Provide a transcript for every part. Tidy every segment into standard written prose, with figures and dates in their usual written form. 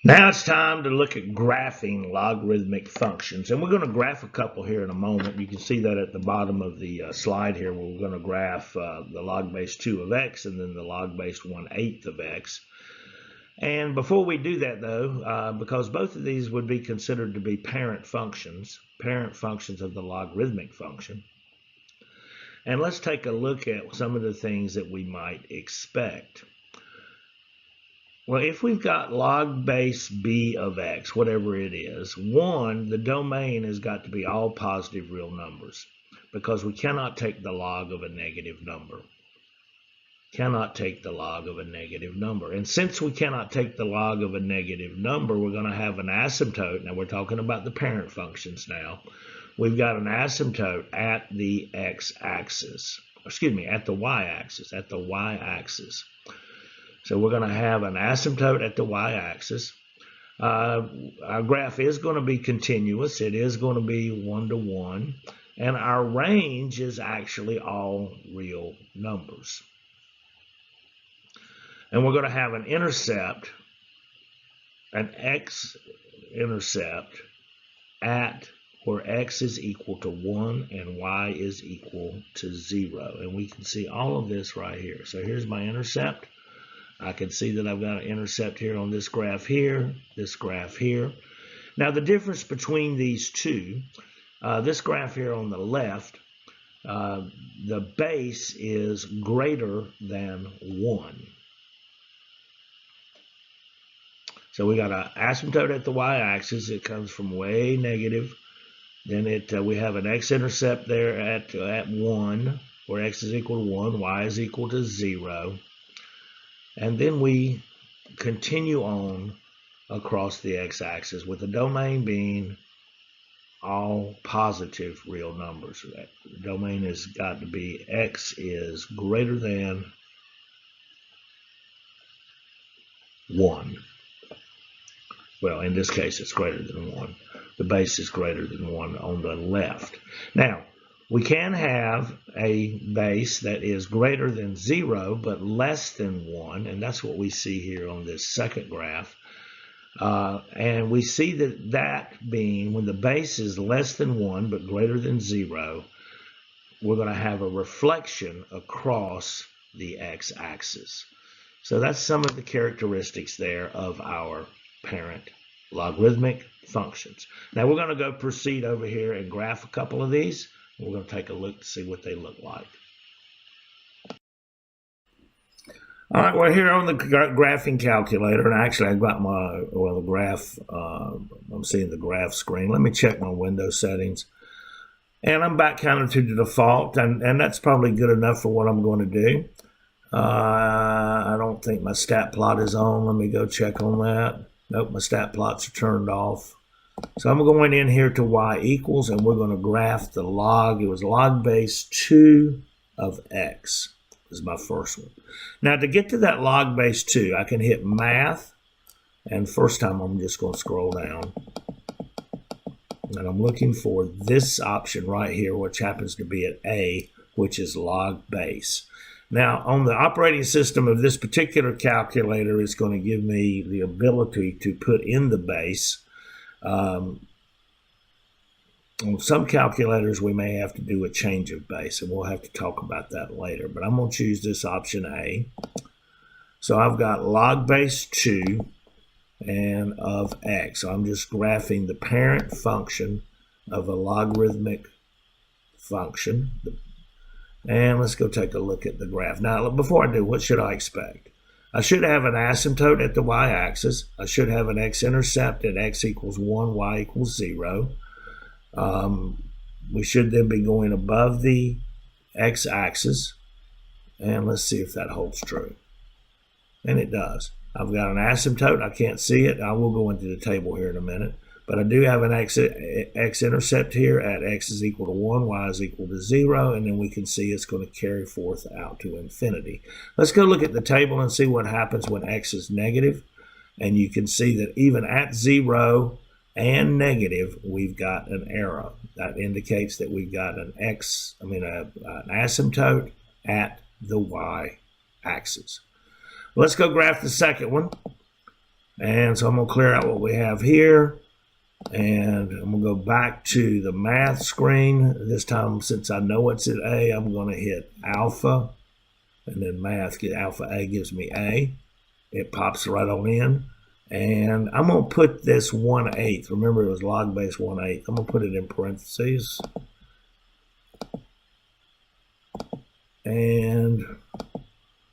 Now it's time to look at graphing logarithmic functions, and we're going to graph a couple here in a moment. You can see that at the bottom of the slide here, where we're going to graph the log base 2 of x and then the log base 1/8 of x. And before we do that, though, because both of these would be considered to be parent functions of the logarithmic function, and let's take a look at some of the things that we might expect. Well, if we've got log base b of x, whatever it is, the domain has got to be all positive real numbers, because we cannot take the log of a negative number. Cannot take the log of a negative number. And since we cannot take the log of a negative number, we're going to have an asymptote. Now we're talking about the parent functions now. We've got an asymptote at the x-axis, at the y-axis, So we're going to have an asymptote at the y-axis. Our graph is going to be continuous. It is going to be 1 to 1. And our range is actually all real numbers. And we're going to have an intercept, an x-intercept at where x is equal to 1 and y is equal to 0. And we can see all of this right here. So here's my intercept. I can see that I've got an intercept here on this graph here, this graph here. Now the difference between these two, this graph here on the left, the base is greater than 1. So we got an asymptote at the y-axis. It comes from way negative. Then we have an x-intercept there at 1, where x is equal to 1, y is equal to 0. And then we continue on across the x-axis with the domain being all positive real numbers. The domain has got to be x is greater than 1. Well, in this case, it's greater than 1. The base is greater than 1 on the left. Now, we can have a base that is greater than 0 but less than 1, and that's what we see here on this second graph. And we see that being when the base is less than 1 but greater than 0, we're going to have a reflection across the x-axis. So that's some of the characteristics there of our parent logarithmic functions. Now we're going to go proceed over here and graph a couple of these. We're going to take a look to see what they look like. All right, we're here on the graphing calculator, and actually I've got the graph, I'm seeing the graph screen. Let me check my window settings. And I'm back kind of to the default, and that's probably good enough for what I'm going to do. I don't think my stat plot is on. Let me go check on that. Nope, my stat plots are turned off. So I'm going in here to y equals, and we're going to graph the log. It was log base 2 of x is my first one. Now to get to that log base 2, I can hit math, and first time I'm just going to scroll down. And I'm looking for this option right here, which happens to be at A, which is log base. Now, on the operating system of this particular calculator, it's going to give me the ability to put in the base. On some calculators, we may have to do a change of base, and we'll have to talk about that later. But I'm going to choose this option A. So I've got log base 2 and of x. So I'm just graphing the parent function of a logarithmic function. And let's go take a look at the graph. Now, before I do, what should I expect? I should have an asymptote at the y-axis. I should have an x-intercept at x equals 1, y equals 0. We should then be going above the x-axis. And let's see if that holds true. And it does. I've got an asymptote. I can't see it. I will go into the table here in a minute. But I do have an x-intercept here at x is equal to 1, y is equal to 0, and then we can see it's going to carry forth out to infinity. Let's go look at the table and see what happens when x is negative. And you can see that even at 0 and negative, we've got an arrow. That indicates that we've got an asymptote at the y-axis. Let's go graph the second one. And so I'm going to clear out what we have here. And I'm going to go back to the math screen. This time, since I know it's at A, I'm going to hit alpha. And then math, alpha A gives me A. It pops right on in. And I'm going to put this 1/8. Remember, it was log base 1/8. I'm going to put it in parentheses. And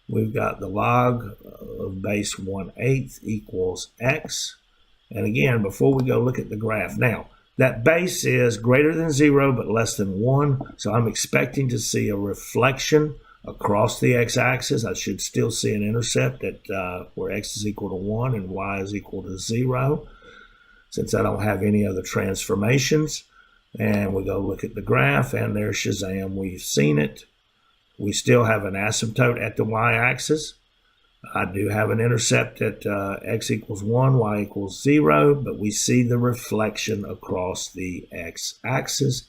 we've got the log of base 1/8 equals x. And again, before we go look at the graph, now that base is greater than 0 but less than 1. So I'm expecting to see a reflection across the x-axis. I should still see an intercept at where x is equal to 1 and y is equal to 0, since I don't have any other transformations. And we go look at the graph, and there's Shazam. We've seen it. We still have an asymptote at the y-axis. I do have an intercept at x equals 1, y equals 0, but we see the reflection across the x-axis,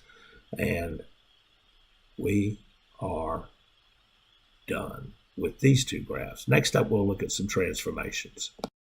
and we are done with these two graphs. Next up, we'll look at some transformations.